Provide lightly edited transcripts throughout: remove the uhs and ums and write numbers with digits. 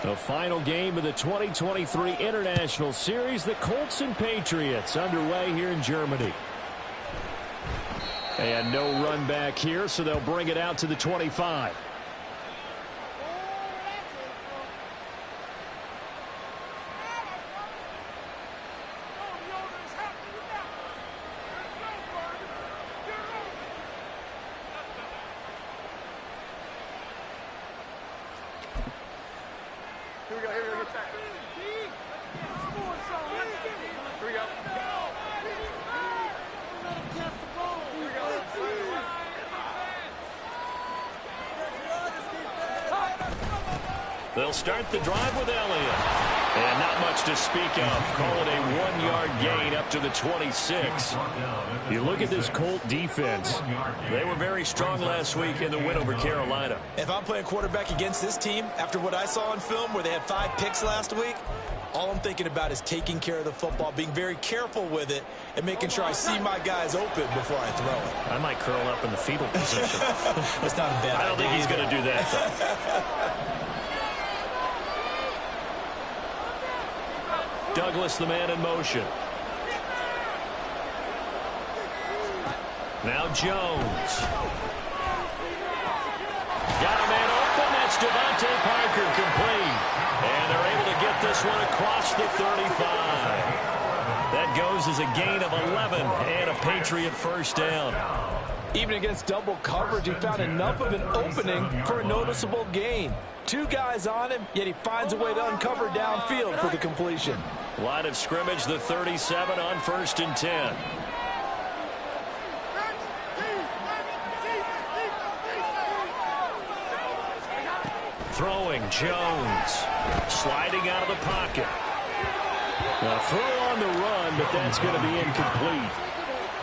The final game of the 2023 International Series, the Colts and Patriots, underway here in Germany. And no run back here, so they'll bring it out to the 25. They'll start the drive with Elliott. And not much to speak of. Call it a 1-yard gain up to the 26. You look at this Colt defense. They were very strong last week in the win over Carolina. If I'm playing quarterback against this team, after what I saw on film where they had 5 picks last week, all I'm thinking about is taking care of the football, being very careful with it, and making sure I see my guys open before I throw it. I might curl up in the fetal position. That's not a bad idea. I don't think he's going to do that, though. Douglas, the man in motion. Now Jones. Got a man open. That's Devontae Parker complete. And they're able to get this one across the 35. That goes as a gain of 11 and a Patriot first down. Even against double coverage, he found enough of an opening for a noticeable gain. 2 guys on him, yet he finds a way to uncover downfield for the completion. Line of scrimmage, the 37 on 1st and 10. Throwing, Jones. Sliding out of the pocket. A throw on the run, but that's going to be incomplete.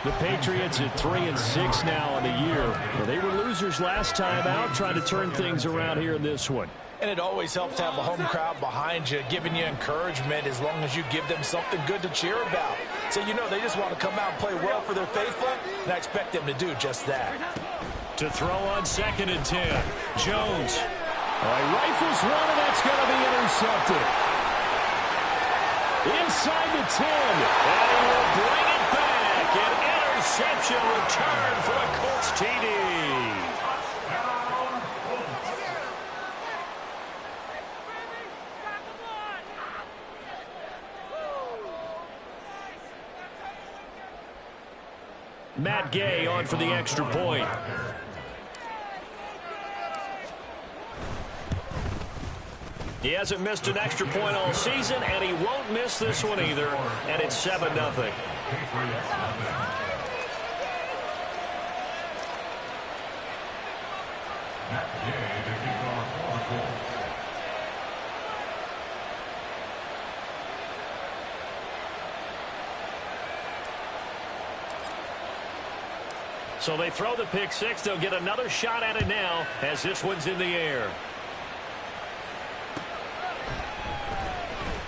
The Patriots at 3-6 now in the year. Well, they were losers last time out, trying to turn things around here in this one. And it always helps to have a home crowd behind you, giving you encouragement as long as you give them something good to cheer about. So you know they just want to come out and play well for their faithful, and I expect them to do just that. To throw on 2nd and 10. Jones. Rifles one, and that's going to be intercepted. Inside the 10. And he will bring it back. An interception return for a Colts TD. Matt Gay on for the extra point. He hasn't missed an extra point all season, and he won't miss this one either, and it's 7-0. So they throw the pick six. They'll get another shot at it now as this one's in the air.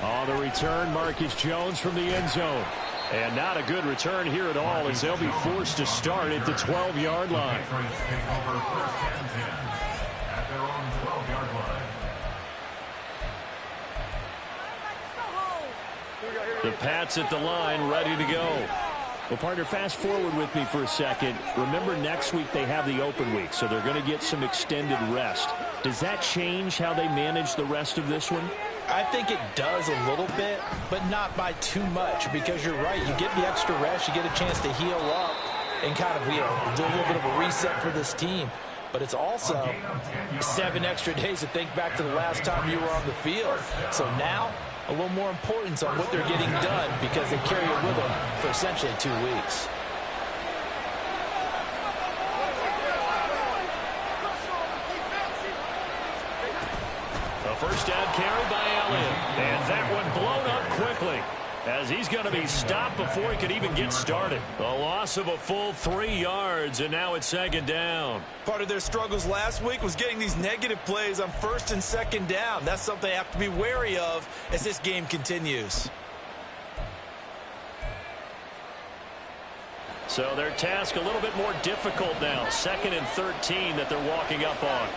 On the return, Marcus Jones from the end zone. And not a good return here at all as they'll be forced to start at the 12-yard line. The Pats at the line, ready to go. Well, partner, fast forward with me for a second. Remember, next week they have the open week, so they're going to get some extended rest. Does that change how they manage the rest of this one? I think it does a little bit, but not by too much, because you're right. You get the extra rest, you get a chance to heal up and kind of, do a little bit of a reset for this team. But it's also 7 extra days to think back to the last time you were on the field. So now, a little more importance on what they're getting done because they carry it with them for essentially 2 weeks. A first down carry by Elliott. And that one blown up quickly as he's going to be stopped before he could even get started. A loss of a full 3 yards, and now it's 2nd down. Part of their struggles last week was getting these negative plays on 1st and 2nd down. That's something they have to be wary of as this game continues. So their task a little bit more difficult now. 2nd and 13 that they're walking up on.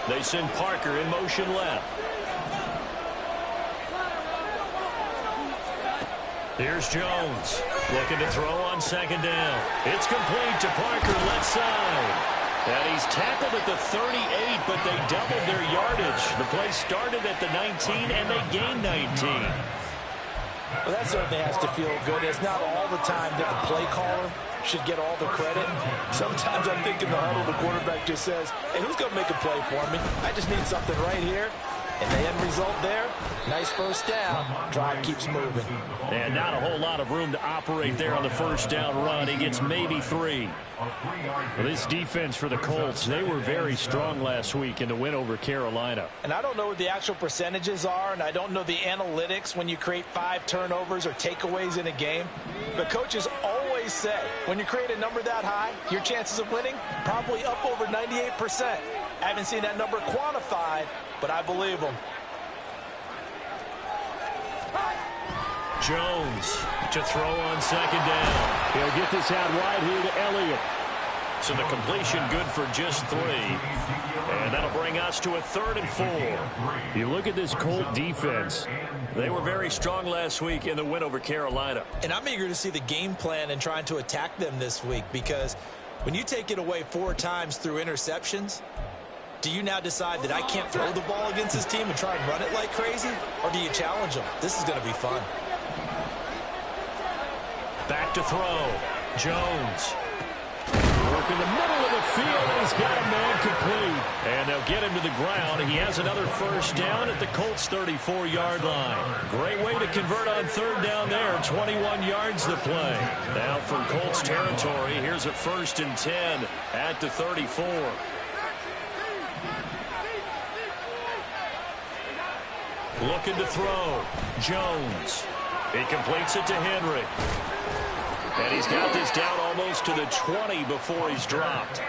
They send Parker in motion left. Here's Jones looking to throw on 2nd down. It's complete to Parker left side. And he's tackled at the 38, but they doubled their yardage. The play started at the 19, and they gained 19. Well, that certainly has to feel good. It's not all the time that the play caller should get all the credit. Sometimes I think in the huddle, the quarterback just says, hey, who's going to make a play for me? I just need something right here. And the end result there, nice first down. Drive keeps moving. And not a whole lot of room to operate there on the first down run. He gets maybe 3. Well, this defense for the Colts, they were very strong last week in the win over Carolina. And I don't know what the actual percentages are, and I don't know the analytics when you create 5 turnovers or takeaways in a game. But coaches always say, when you create a number that high, your chances of winning probably up over 98%. I haven't seen that number quantified, but I believe them. Jones to throw on 2nd down. He'll get this out wide here to Elliott. So the completion good for just 3. And that'll bring us to a 3rd and 4. You look at this Colt defense. They were very strong last week in the win over Carolina. And I'm eager to see the game plan and trying to attack them this week, because when you take it away 4 times through interceptions, do you now decide that I can't throw the ball against this team and try and run it like crazy? Or do you challenge them? This is going to be fun. Back to throw. Jones. Work in the middle of the field, and he's got a man complete. And they'll get him to the ground. He has another first down at the Colts' 34-yard line. Great way to convert on 3rd down there. 21 yards to play. Now from Colts territory, here's a 1st and 10 at the 34. Looking to throw. Jones. He completes it to Henry. And he's got this down almost to the 20 before he's dropped.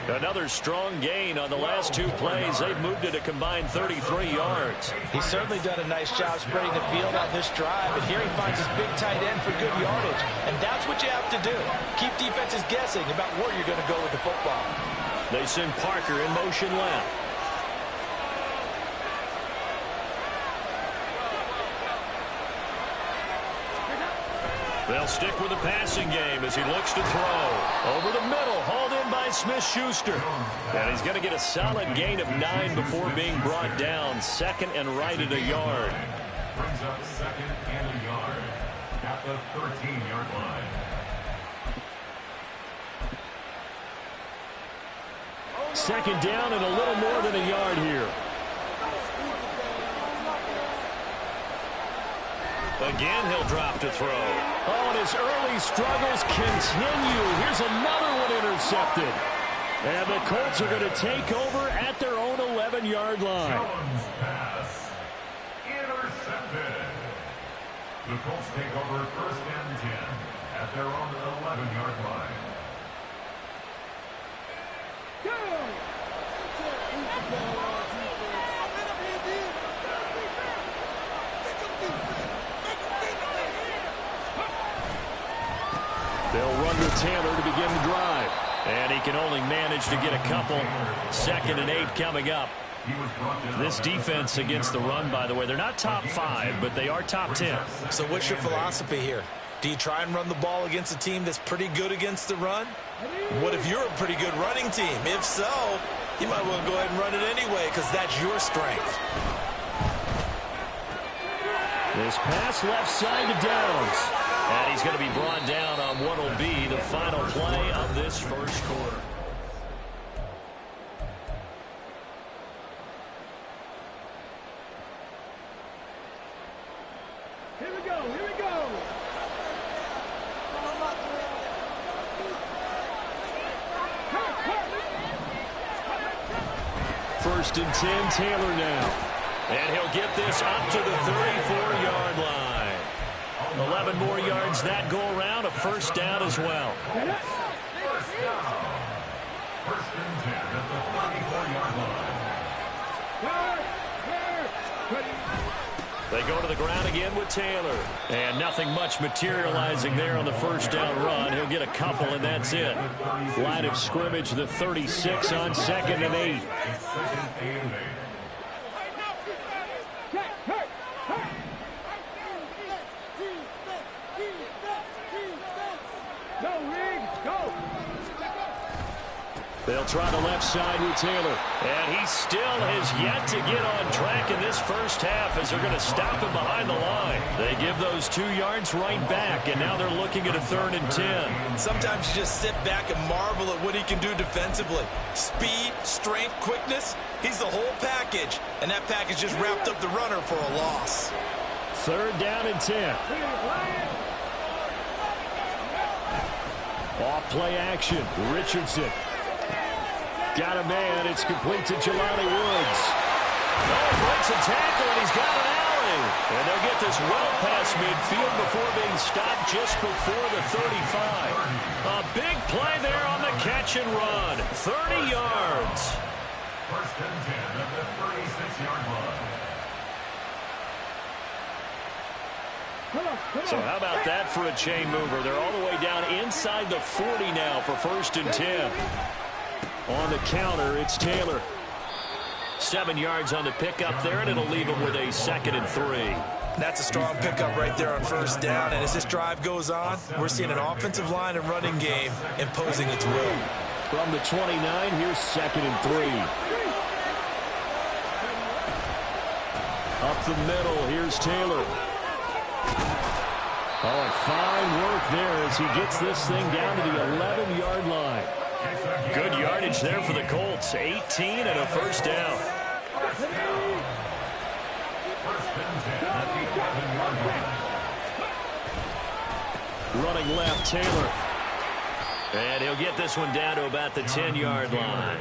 Another strong gain on the last 2 plays. They've moved it a combined 33 yards. He's certainly done a nice job spreading the field on this drive. And here he finds his big tight end for good yardage. And that's what you have to do. Keep defenses guessing about where you're going to go with the football. They send Parker in motion left. They'll stick with the passing game as he looks to throw. Over the middle, hauled in by Smith-Schuster. And he's going to get a solid gain of 9 before being brought down. 2nd and right at a yard. Brings up 2nd and a yard at the 13-yard line. Second down and a little more than a yard here. Again, he'll drop to throw. Oh, and his early struggles continue. Here's another one intercepted. And the Colts are going to take over at their own 11-yard line. Jones pass intercepted. The Colts take over 1st and 10 at their own 11-yard line. They'll run with Taylor to begin the drive. And he can only manage to get a couple. 2nd and 8 coming up. This defense against the run, by the way, they're not top 5, but they are top 10. So what's your philosophy here? Do you try and run the ball against a team that's pretty good against the run? What if you're a pretty good running team? If so, you might want to go ahead and run it anyway, because that's your strength. This pass left side to Downs. And he's going to be brought down on what will be the final play of this first quarter. Here we go, here we go. 1st and 10, Taylor now. And he'll get this up to the 34-yard line. 11 more yards that go around, a first down as well. First down. 1st and 10 at the 34-yard line. They go to the ground again with Taylor. And nothing much materializing there on the first down run. He'll get a couple, and that's it. Line of scrimmage, the 36 on 2nd and 8. They'll try the left side with Taylor. And he still has yet to get on track in this first half as they're going to stop him behind the line. They give those 2 yards right back, and now they're looking at a 3rd and 10. Sometimes you just sit back and marvel at what he can do defensively. Speed, strength, quickness, he's the whole package. And that package just wrapped up the runner for a loss. 3rd down and 10. Off play action. Richardson. Got a man. It's complete to Jelani Woods. Oh, breaks a tackle, and he's got an alley. And they'll get this well past midfield before being stopped just before the 35. A big play there on the catch and run. 30 yards. 1st and 10 at the 36-yard line. So how about that for a chain mover? They're all the way down inside the 40 now for 1st and 10. On the counter, it's Taylor. 7 yards on the pickup there, and it'll leave him with a 2nd and 3. That's a strong pickup right there on 1st down. And as this drive goes on, we're seeing an offensive line and running game imposing its will. From the 29, here's 2nd and 3. Up the middle, here's Taylor. Oh, and fine work there as he gets this thing down to the 11-yard line. Good yardage there for the Colts. 18 and a 1st down. Running left, Taylor. And he'll get this one down to about the 10-yard line.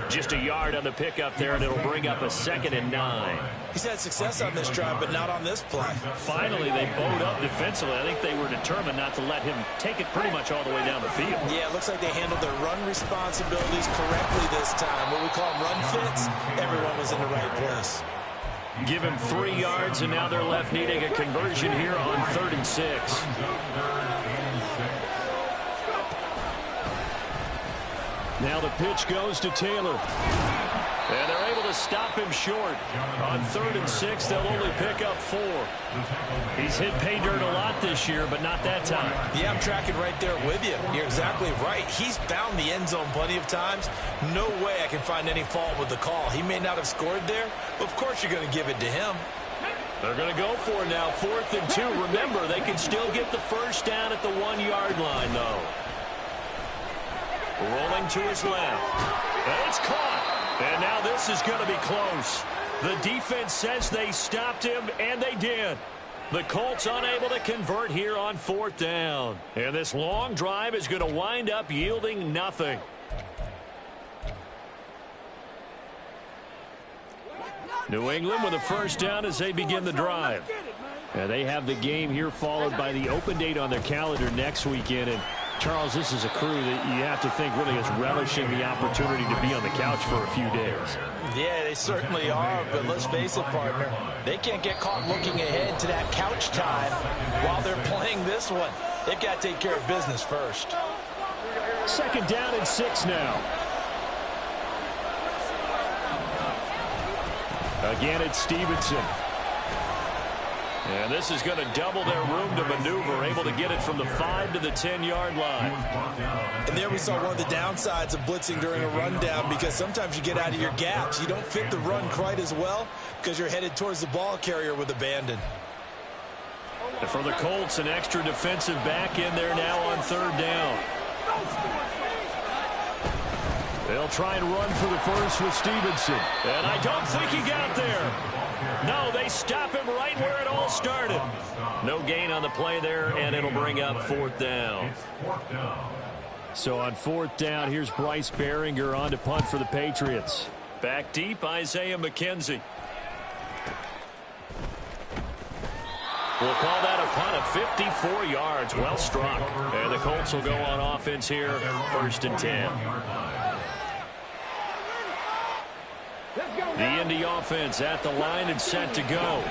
Just a yard on the pickup there, and it'll bring up a 2nd and 9. He's had success on this drive, but not on this play. Finally, they bowed up defensively. I think they were determined not to let him take it pretty much all the way down the field. Yeah, it looks like they handled their run responsibilities correctly this time. What we call them run fits, everyone was in the right place. Give him 3 yards, and now they're left needing a conversion here on 3rd and 6. Now the pitch goes to Taylor. And they're able to stop him short. On 3rd and 6, they'll only pick up 4. He's hit pay dirt a lot this year, but not that time. Yeah, I'm tracking right there with you. You're exactly right. He's found the end zone plenty of times. No way I can find any fault with the call. He may not have scored there, but of course you're going to give it to him. They're going to go for it now, 4th and 2. Remember, they can still get the 1st down at the 1-yard line, though. Rolling to his left. And it's caught. And now this is going to be close. The defense says they stopped him, and they did. The Colts unable to convert here on 4th down. And this long drive is going to wind up yielding nothing. New England with a 1st down as they begin the drive. And they have the game here followed by the open date on their calendar next weekend. And Charles, this is a crew that you have to think really is relishing the opportunity to be on the couch for a few days. Yeah, they certainly are, but let's face it, partner. They can't get caught looking ahead to that couch time while they're playing this one. They've got to take care of business first. 2nd down and 6 now. Again, it's Stevenson. And this is going to double their room to maneuver, able to get it from the 5 to the 10-yard line. And there we saw one of the downsides of blitzing during a rundown, because sometimes you get out of your gaps. You don't fit the run quite as well because you're headed towards the ball carrier with abandon. And for the Colts, an extra defensive back in there now on 3rd down. They'll try and run for the 1st with Stevenson. And I don't think he got there. No, they stop him right where it all started. No gain on the play there, and it'll bring up 4th down. So on 4th down, here's Bryce Behringer on to punt for the Patriots. Back deep, Isaiah McKenzie. We'll call that a punt of 54 yards. Well struck. And the Colts will go on offense here, 1st and 10. The Indy offense at the line and set to go.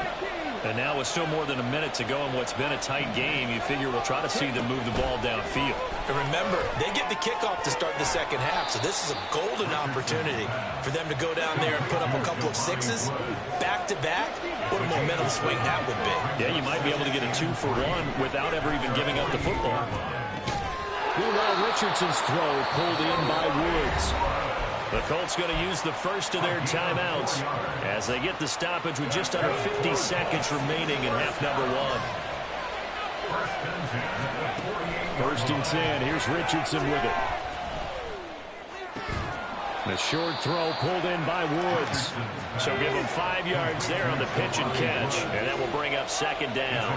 And now with still more than a minute to go in what's been a tight game, you figure we'll try to see them move the ball downfield. And remember, they get the kickoff to start the second half, so this is a golden opportunity for them to go down there and put up a couple of sixes back-to-back. What a momentum swing that would be. Yeah, you might be able to get a 2-for-1 without ever even giving up the football. Meanwhile, Richardson's throw pulled in by Woods. The Colts going to use the first of their timeouts as they get the stoppage with just under 50 seconds remaining in half number one. First and 10. Here's Richardson with it. The short throw pulled in by Woods. So give him 5 yards there on the pitch and catch, and that will bring up second down.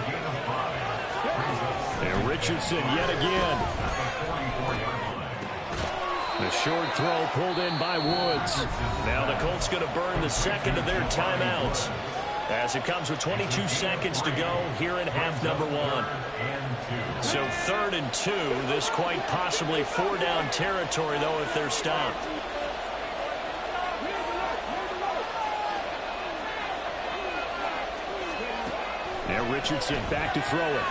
And Richardson yet again. The short throw pulled in by Woods. Now the Colts going to burn the second of their timeouts as it comes with 22 seconds to go here in half number one. So 3rd and 2. This quite possibly 4-down territory, though, if they're stopped. Now Richardson back to throw it.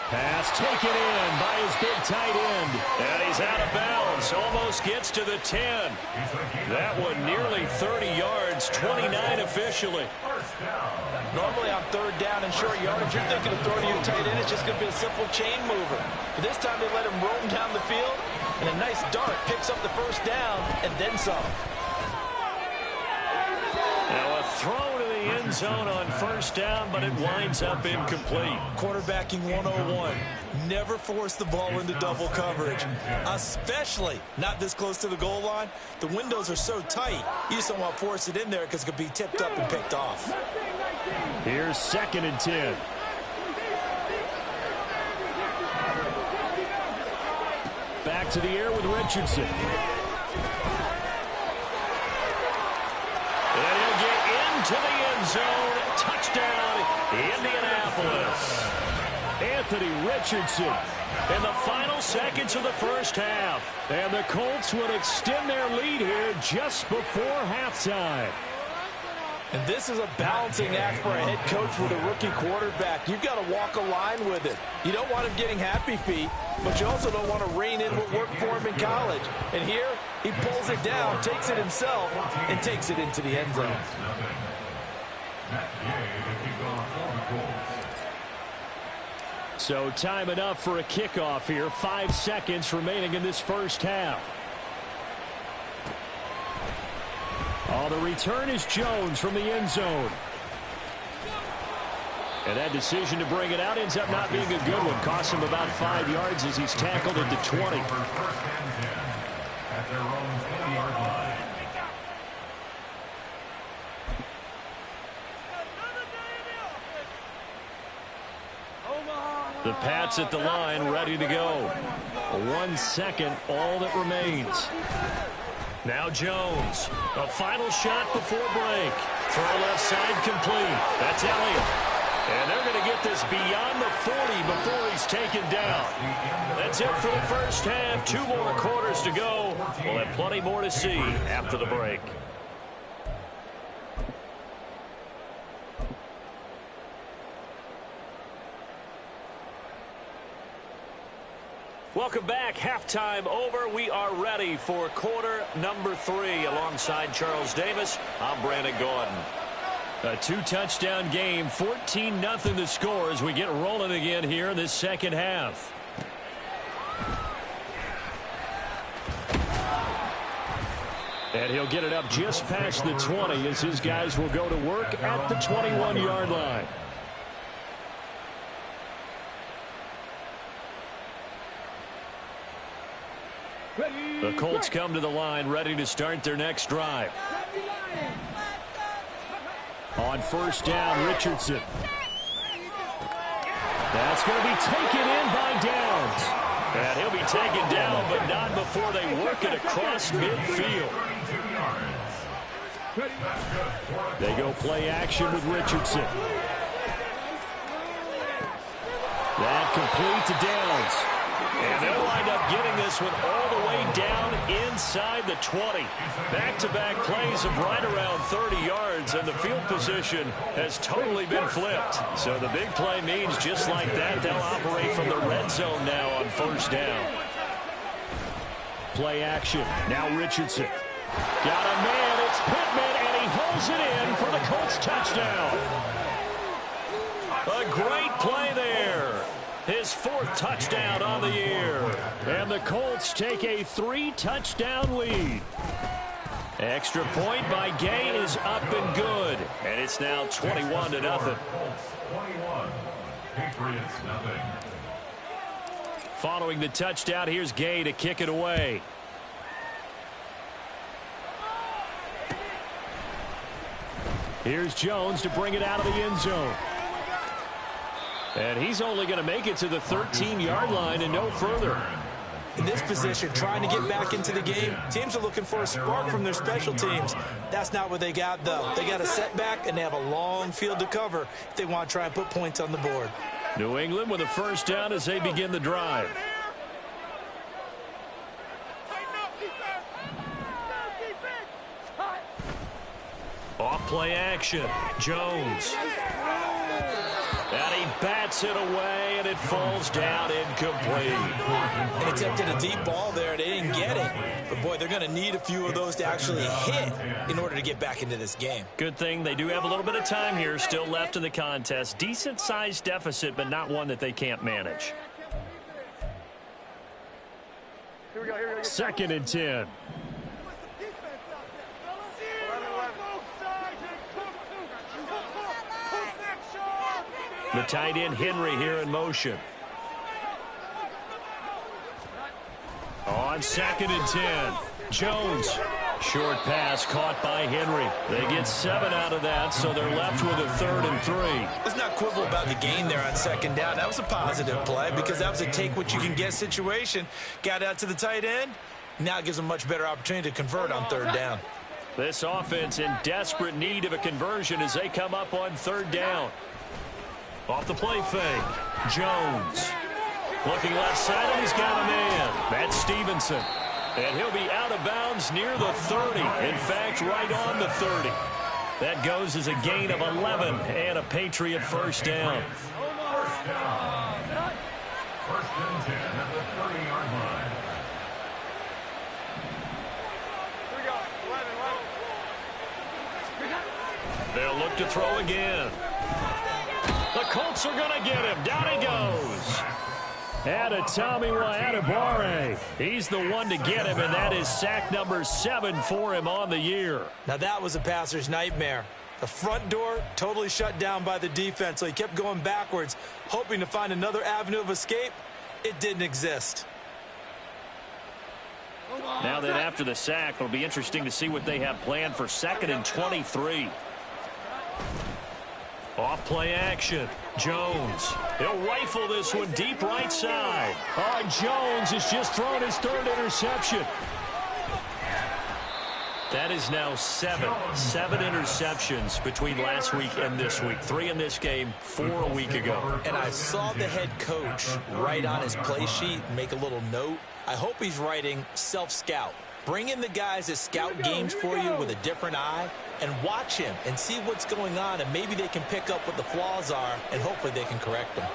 Pass taken in by his big tight end. And he's out of bounds. Almost gets to the 10. That one nearly 30 yards, 29 officially. Normally on 3rd down and short yardage, you're thinking of throwing to your tight end. It's just going to be a simple chain mover. But this time they let him roam down the field, and a nice dart picks up the first down and then some. Now a throw to the end zone on first down, but it winds up incomplete. Quarterbacking 101. Never force the ball into double coverage, especially not this close to the goal line. The windows are so tight, you just don't want to force it in there because it could be tipped up and picked off. Here's 2nd and 10. Back to the air with Richardson. And he'll get into the end zone. Touchdown, Indianapolis. Anthony Richardson in the final seconds of the first half. And the Colts would extend their lead here just before halftime. And this is a balancing act for a head coach with a rookie quarterback. You've got to walk a line with it. You don't want him getting happy feet, but you also don't want to rein in what worked for him in college. And here, he pulls it down, takes it himself, and takes it into the end zone. So time enough for a kickoff here. 5 seconds remaining in this first half. Oh, the return is Jones from the end zone. And that decision to bring it out ends up not being a good one. Costs him about 5 yards as he's tackled at the 20. At their own 20-yard line. The Pats at the line, ready to go. 1 second, all that remains. Now Jones, a final shot before break. Throw left side complete. That's Elliott. And they're going to get this beyond the 40 before he's taken down. That's it for the first half. 2 more quarters to go. We'll have plenty more to see after the break. Welcome back. Halftime over. We are ready for quarter number 3. Alongside Charles Davis, I'm Brandon Gordon. A 2-touchdown game, 14-0 the score as we get rolling again here in this second half. And he'll get it up just past the 20 as his guys will go to work at the 21-yard line. The Colts come to the line ready to start their next drive. On first down, Richardson. That's going to be taken in by Downs. And he'll be taken down, but not before they work it across midfield. They go play action with Richardson. That complete to Downs. And they'll wind up getting this one all the way down inside the 20. Back-to-back plays of right around 30 yards, and the field position has totally been flipped. So the big play means just like that, they'll operate from the red zone now on first down. Play action. Now Richardson. Got a man. It's Pittman, and he holds it in for the Colts touchdown. A great play there. His 4th touchdown on the year. And the Colts take a 3-touchdown lead. Extra point by Gay is up and good. And it's now 21-0. 21. Patriots nothing. Following the touchdown, here's Gay to kick it away. Here's Jones to bring it out of the end zone. And he's only going to make it to the 13-yard line and no further. In this position, trying to get back into the game, teams are looking for a spark from their special teams. That's not what they got, though. They got a setback, and they have a long field to cover if they want to try and put points on the board. New England with a first down as they begin the drive. Off play action. Jones. And he bats it away, and it falls down incomplete. They attempted a deep ball there. They didn't get it. But, boy, they're going to need a few of those to actually hit in order to get back into this game. Good thing they do have a little bit of time here still left in the contest. Decent-sized deficit, but not one that they can't manage. 2nd and 10. The tight end Henry here in motion. On 2nd and 10. Jones. Short pass caught by Henry. They get 7 out of that, so they're left with a 3rd and 3. Let's not quibble about the gain there on 2nd down. That was a positive play because that was a take-what-you-can-get situation. Got out to the tight end. Now it gives them a much better opportunity to convert on 3rd down. This offense in desperate need of a conversion as they come up on 3rd down. Off the play fake. Jones. Looking left side, and he's got a man. That's Stevenson. And he'll be out of bounds near the 30. In fact, right on the 30. That goes as a gain of 11 and a Patriot first down. First down. 1st and 10 at the 30-yard line. They'll look to throw again. The Colts are going to get him. Down he goes. Adetomiwa-Adebawore. He's the one to get him, and that is sack number 7 for him on the year. Now that was a passer's nightmare. The front door totally shut down by the defense, so he kept going backwards, hoping to find another avenue of escape. It didn't exist. Now that after the sack, it'll be interesting to see what they have planned for 2nd and 23. Off play action. Jones. He'll rifle this one deep right side. Oh, Jones has just thrown his 3rd interception. That is now 7 interceptions between last week and this week. 3 in this game, 4 a week ago. And I saw the head coach write on his play sheet, make a little note. I hope he's writing self-scout. Bring in the guys that scout games for you with a different eye and watch him and see what's going on, and maybe they can pick up what the flaws are, and hopefully they can correct them.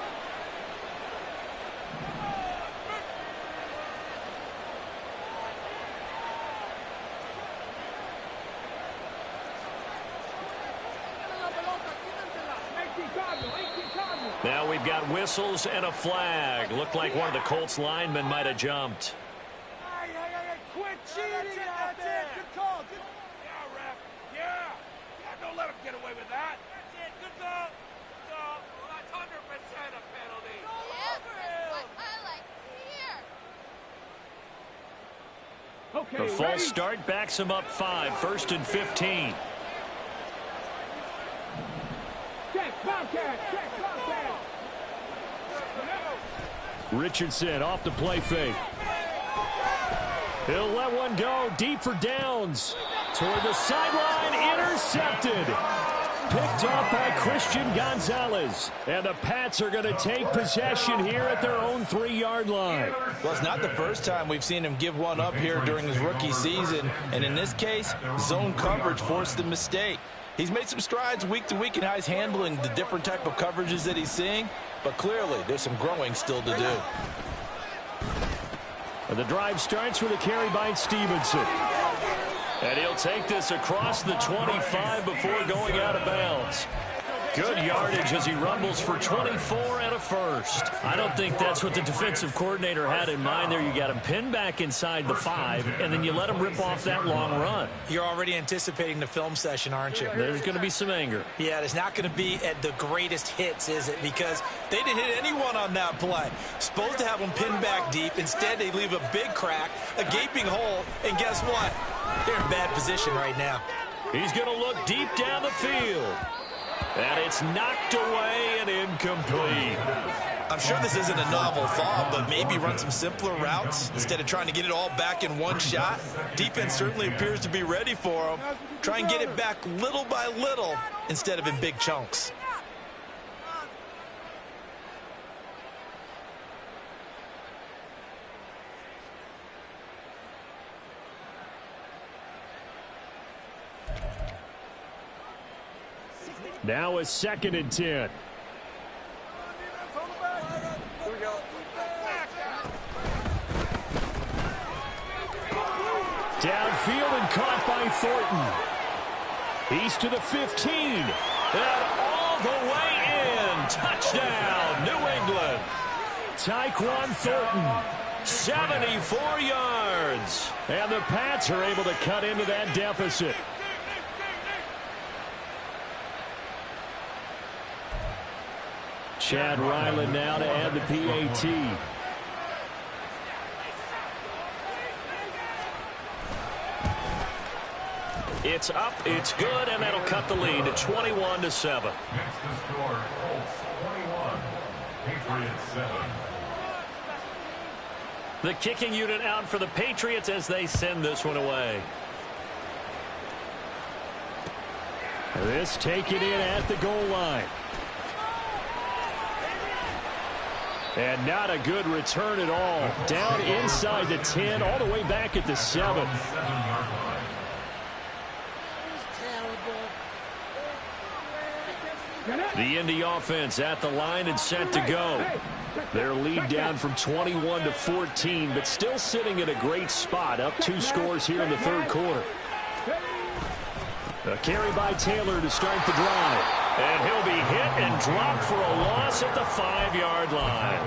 Now we've got whistles and a flag. Looked like one of the Colts linemen might have jumped. Quit cheating out there. Good call. Good. Yeah, ref. Yeah. Don't let him get away with that. That's it. Good call. Good call. Well, that's 100% a penalty. Okay, the false start backs him up 5. 1st and 15. Check, Bobcat. Check, Bobcat. Richardson off the play fake. He'll let one go deep for downs. Toward the sideline, intercepted. picked off by Christian Gonzalez. And the Pats are going to take possession here at their own 3-yard line. Well, it's not the first time we've seen him give one up here during his rookie season. And in this case, zone coverage forced the mistake. He's made some strides week to week in how he's handling the different type of coverages that he's seeing. But clearly, there's some growing still to do. And the drive starts with a carry by Stevenson. And he'll take this across the 25 before going out of bounds. Good yardage as he rumbles for 24 and a first. I don't think that's what the defensive coordinator had in mind there. You got him pinned back inside the 5, and then you let him rip off that long run. You're already anticipating the film session, aren't you? There's going to be some anger. Yeah, it's not going to be at the greatest hits, is it? Because they didn't hit anyone on that play. Supposed to have them pinned back deep. Instead, they leave a big crack, a gaping hole, and guess what? They're in bad position right now. He's going to look deep down the field. And it's knocked away and incomplete. I'm sure this isn't a novel thought, but maybe run some simpler routes instead of trying to get it all back in one shot. Defense certainly appears to be ready for him. Try and get it back little by little instead of in big chunks. Now a 2nd and 10. Downfield and caught by Thornton. He's to the 15. And all the way in. Touchdown, New England. Tyquan Thornton, 74 yards. And the Pats are able to cut into that deficit. Chad Ryland now to add the PAT. It's up, it's good, and that'll cut the lead to 21-7. Next to score, Colts 21, Patriots 7. The kicking unit out for the Patriots as they send this one away. This taken in at the goal line. And not a good return at all. Down inside the 10, all the way back at the 7. The Indy offense at the line and set to go. Their lead down from 21 to 14, but still sitting in a great spot. Up 2 scores here in the 3rd quarter. A carry by Taylor to start the drive. And he'll be hit and dropped for a loss at the 5-yard line.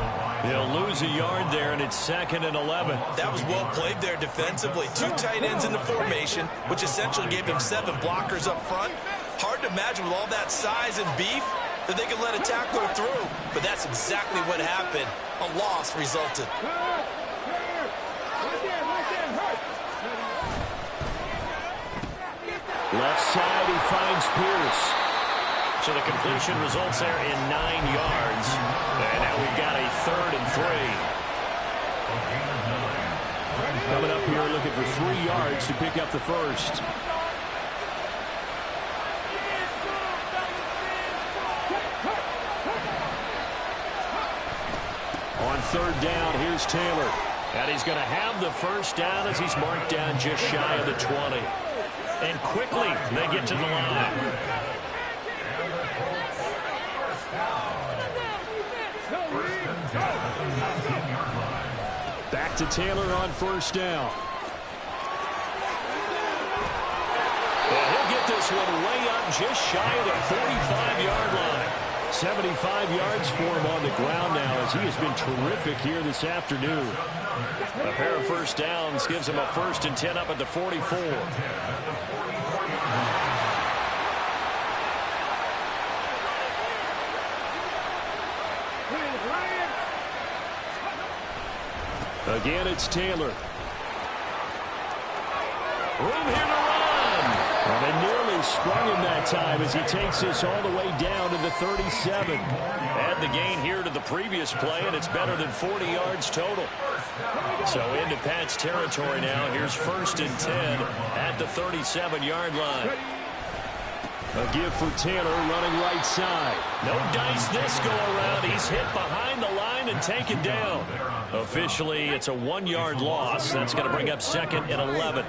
He'll lose a yard there, and it's 2nd and 11. That was well played there defensively. 2 tight ends in the formation, which essentially gave him 7 blockers up front. Hard to imagine with all that size and beef that they could let a tackler through. But that's exactly what happened. A loss resulted. Left side, he finds Pierce. So the completion results there in 9 yards. And now we've got a 3rd and 3. Coming up here looking for 3 yards to pick up the first. On 3rd down, here's Taylor. And he's going to have the first down as he's marked down just shy of the 20. And quickly, they get to the line. Back to Taylor on 1st down. And he'll get this one way up just shy of the 45-yard line. 75 yards for him on the ground now as he has been terrific here this afternoon. A pair of first downs gives him a 1st and 10 up at the 44. Again, it's Taylor. Room here to run. And they nearly sprung him that time as he takes this all the way down to the 37. Add the gain here to the previous play, and it's better than 40 yards total. So into Pat's territory now. Here's 1st and 10 at the 37-yard line. A give for Taylor running right side. No dice this go around. He's hit behind the line and taken down. Officially, it's a 1-yard loss. That's going to bring up 2nd and 11.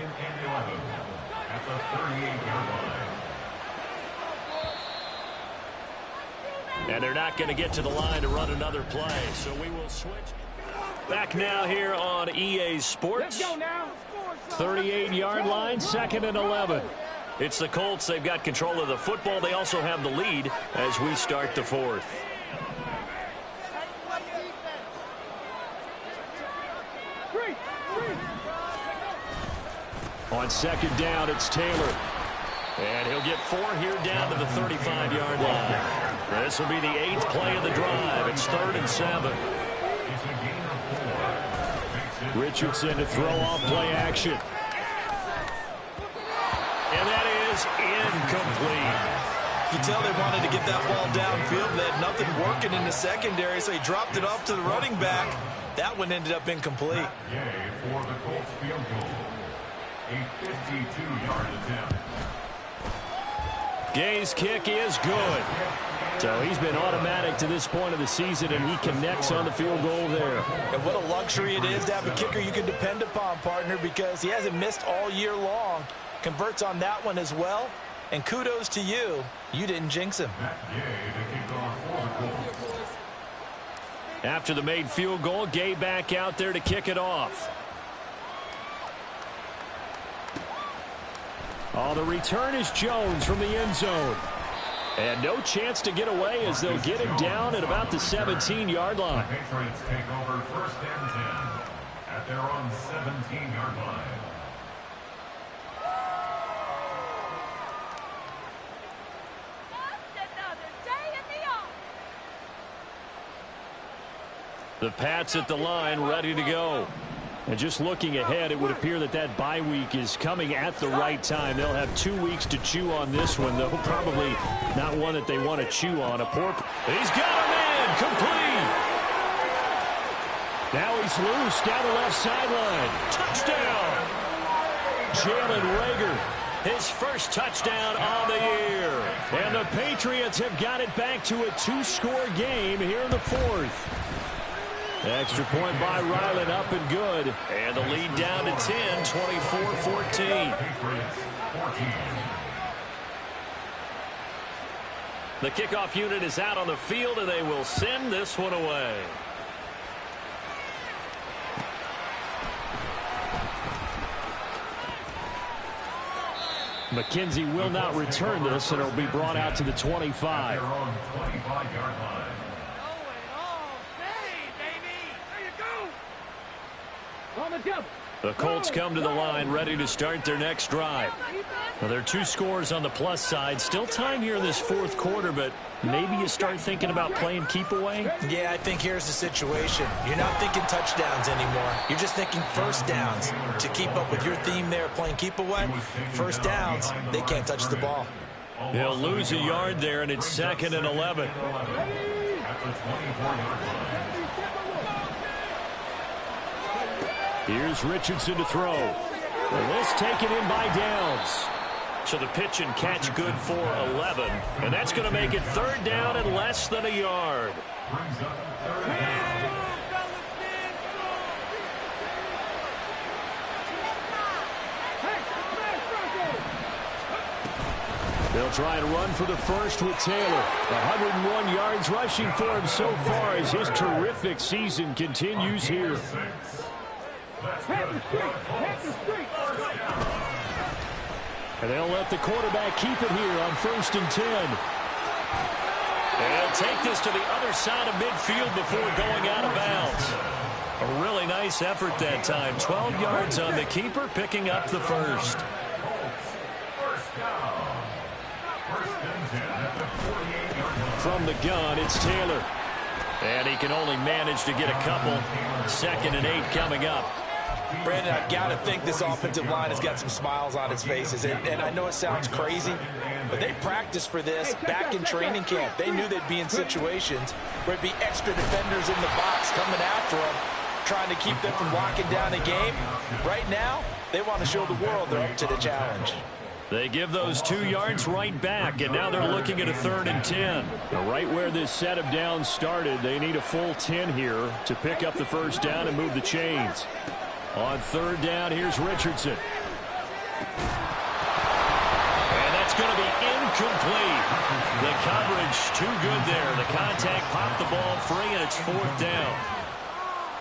And they're not going to get to the line to run another play. So we will switch. Back now here on EA Sports. 38-yard line, 2nd and 11. It's the Colts. They've got control of the football. They also have the lead as we start the 4th. On 2nd down, it's Taylor. And he'll get 4 here down to the 35-yard line. This will be the 8th play of the drive. It's 3rd and 7. Richardson to throw off play action. And that is incomplete. You can tell they wanted to get that ball downfield. They had nothing working in the secondary, so he dropped it off to the running back. That one ended up incomplete. For the Colts field goal, a 52-yard attempt. Gay's kick is good. So he's been automatic to this point of the season, and he connects on the field goal there. And what a luxury it is to have a kicker you can depend upon, partner, because he hasn't missed all year long. Converts on that one as well. And kudos to you. You didn't jinx him. After the made field goal, Gay back out there to kick it off. Oh, the return is Jones from the end zone. And no chance to get away as they'll get him down at about the 17-yard line. The Patriots take over 1st and 10 at their own 17-yard line. The Pats at the line, ready to go. And just looking ahead, it would appear that that bye week is coming at the right time. They'll have 2 weeks to chew on this one, though probably not one that they want to chew on. He's got a man, complete. Now he's loose down the left sideline. Touchdown. Jalen Reagor, his first touchdown on the year. And the Patriots have got it back to a 2-score game here in the 4th. Extra point by Ryland, up and good. And the lead down to 10, 24-14. The kickoff unit is out on the field, and they will send this one away. McKenzie will not return this, and it'll be brought out to the 25. The Colts come to the line, ready to start their next drive. Well, there are 2 scores on the plus side. Still time here in this 4th quarter, but maybe you start thinking about playing keep away? Yeah, I think here's the situation. You're not thinking touchdowns anymore. You're just thinking first downs. To keep up with your theme there, playing keep away, first downs, they can't touch the ball. They'll lose a yard there, and it's 2nd and 11. Here's Richardson to throw. And this taken in by Downs. So the pitch and catch good for 11. And that's going to make it 3rd down and less than a yard. They'll try and run for the first with Taylor. 101 yards rushing for him so far as his terrific season continues here. And they'll let the quarterback keep it here on 1st and 10. And he'll take this to the other side of midfield before going out of bounds. A really nice effort that time. 12 yards on the keeper, picking up the first. From the gun, it's Taylor. And he can only manage to get a couple. 2nd and 8 coming up. Brandon, I've got to think this offensive line has got some smiles on its faces. And I know it sounds crazy, but they practiced for this back in training camp. They knew they'd be in situations where it'd be extra defenders in the box coming after them, trying to keep them from locking down a game. Right now, they want to show the world they're up to the challenge. They give those 2 yards right back, and now they're looking at a 3rd and 10. Now, right where this set of downs started, they need a full 10 here to pick up the first down and move the chains. On 3rd down, here's Richardson. And that's going to be incomplete. The coverage too good there. The contact popped the ball free, and it's 4th down.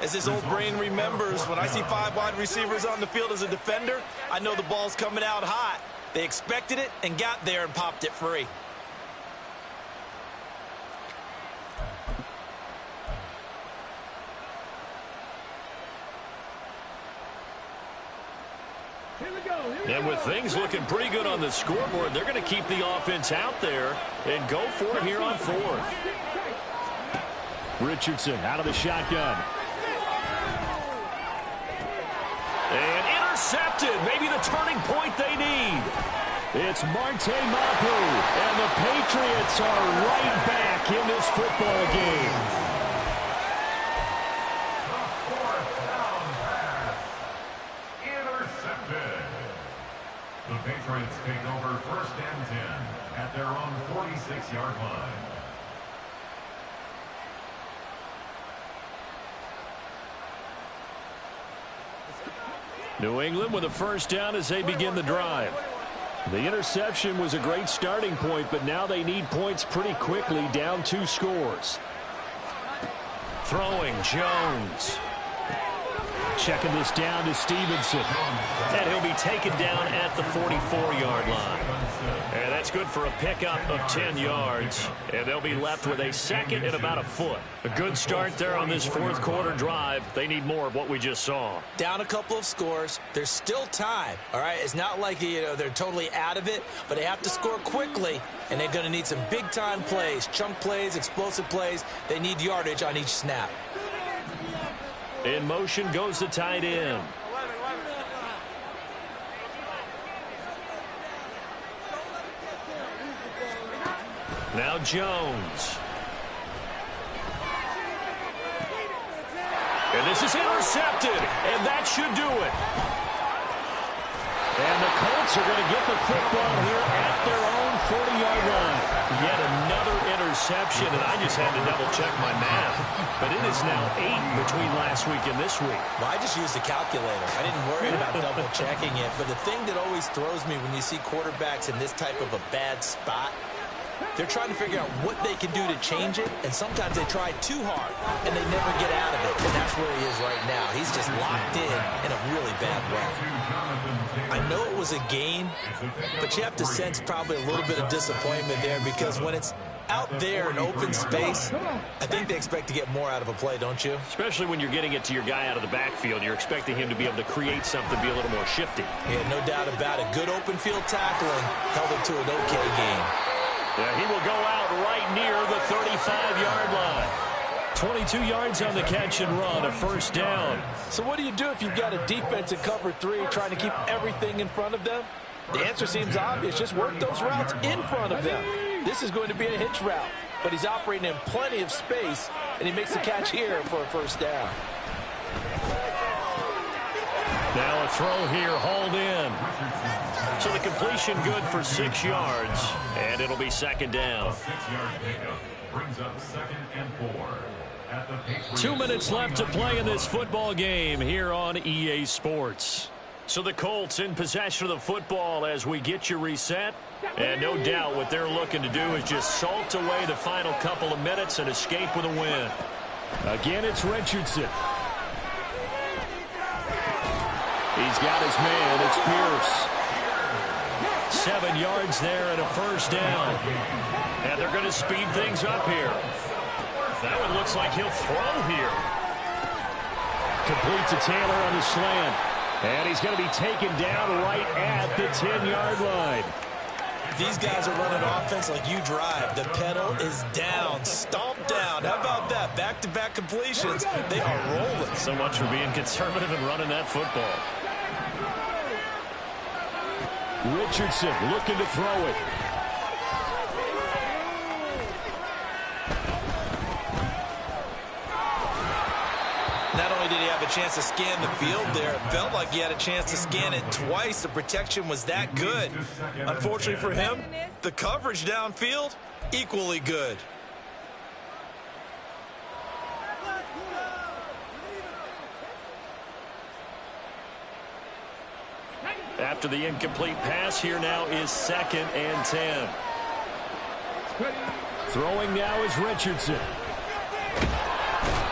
As his old brain remembers, when I see 5 wide receivers on the field as a defender, I know the ball's coming out hot. They expected it and got there and popped it free. And with things looking pretty good on the scoreboard, they're going to keep the offense out there and go for it here on 4th. Richardson out of the shotgun. And intercepted. Maybe the turning point they need. It's Marte Mapu. And the Patriots are right back in this football game. The 4th down pass. Intercepted. The Patriots take over 1st and 10 at their own 46-yard line. New England with a first down as they begin the drive. The interception was a great starting point, but now they need points pretty quickly, down 2 scores. Throwing, Jones. Checking this down to Stevenson. And he'll be taken down at the 44-yard line. And that's good for a pickup of 10 yards. And they'll be left with a 2nd and about a foot. A good start there on this 4th quarter drive. They need more of what we just saw. Down a couple of scores. There's still time. All right, it's not like they're totally out of it, but they have to score quickly, and they're going to need some big-time plays, chunk plays, explosive plays. They need yardage on each snap. In motion goes the tight end. Now Jones. And this is intercepted, and that should do it. And the Colts are going to get the football here at their own 40-yard line. Yet another interception, and I just had to double-check my math. But it is now 8 between last week and this week. Well, I just used a calculator. I didn't worry about double-checking it. But the thing that always throws me when you see quarterbacks in this type of a bad spot, they're trying to figure out what they can do to change it, and sometimes they try too hard, and they never get out of it. And that's where he is right now. He's just locked in a really bad way. I know it was a gain, but you have to sense probably a little bit of disappointment there, because when it's out there in open space, I think they expect to get more out of a play, don't you? Especially when you're getting it to your guy out of the backfield. You're expecting him to be able to create something, be a little more shifty. Yeah, no doubt about it. Good open field tackling held him to an okay game. Yeah, he will go out right near the 35-yard line. 22 yards on the catch and run, a first down. So what do you do if you've got a defense in cover 3 trying to keep everything in front of them? The answer seems obvious. Just work those routes in front of them. This is going to be a hitch route, but he's operating in plenty of space, and he makes the catch here for a first down. Now a throw here, hauled in. So the completion good for 6 yards, and it'll be second down. 6-yard pickup brings up 2nd and 4 at the Patriots. 2 minutes left to play in this football game here on EA Sports. So the Colts in possession of the football as we get you reset. And no doubt what they're looking to do is just salt away the final couple of minutes and escape with a win. Again, it's Richardson. He's got his man. It's Pierce. 7 yards there and a first down. And they're going to speed things up here. That one looks like he'll throw here. Complete to Taylor on the slant. And he's going to be taken down right at the 10-yard line. These guys are running offense like you drive. The pedal is down, stomped down. How about that? Back-to-back completions. They are rolling. So much for being conservative and running that football. Richardson looking to throw it. Not only did he have a chance to scan the field there. It felt like he had a chance to scan it twice. The protection was that good. Unfortunately for him, the coverage downfield, equally good. After the incomplete pass, here now is 2nd and 10. Throwing now is Richardson.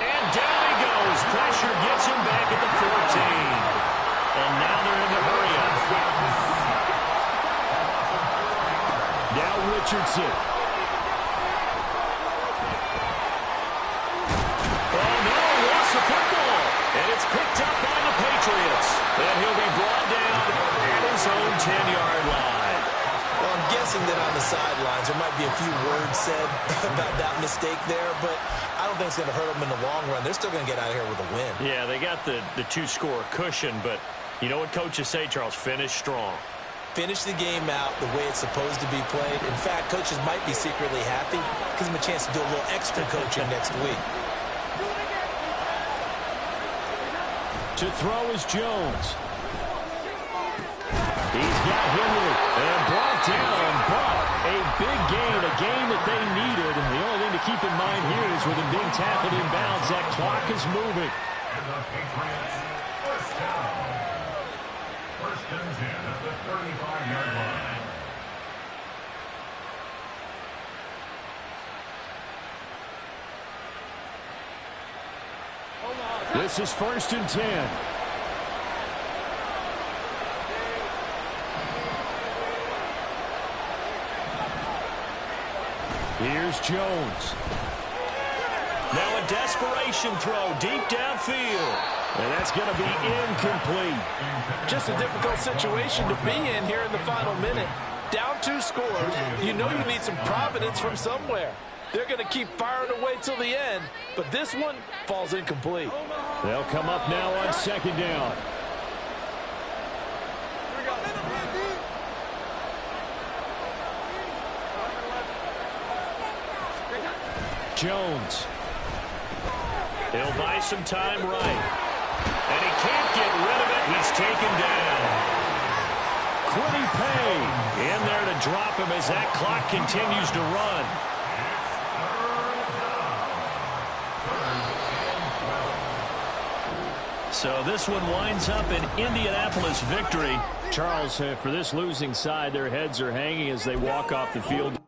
And down he goes. Pressure gets him back at the 14. And now they're in the hurry up. Now Richardson. Oh no, lost the football. And it's picked up by the Patriots. And he'll be brought down at his own 10-yard line. Well, I'm guessing that on the sidelines there might be a few words said about that mistake there, but I don't think it's going to hurt them in the long run. They're still going to get out of here with a win. Yeah, they got the two-score cushion, but you know what coaches say, Charles? Finish strong. Finish the game out the way it's supposed to be played. In fact, coaches might be secretly happy. Gives them a chance to do a little extra coaching next week. To throw is Jones. He's got Henry and brought down, but a big gain, a gain that they needed. And the only thing to keep in mind here is with him being tackled inbounds, that clock is moving. And the Patriots first down. 1st and 10 at the 35-yard line. This is 1st and 10. Here's Jones. Now a desperation throw deep downfield. And that's going to be incomplete. Just a difficult situation to be in here in the final minute. Down 2 scores. You know you need some providence from somewhere. They're going to keep firing away till the end, but this one falls incomplete. They'll come up now on 2nd down. Jones. He'll buy some time right. And he can't get rid of it. He's taken down. Quiddy Pay in there to drop him as that clock continues to run. So this one winds up an Indianapolis victory. Charles, for this losing side, their heads are hanging as they walk off the field.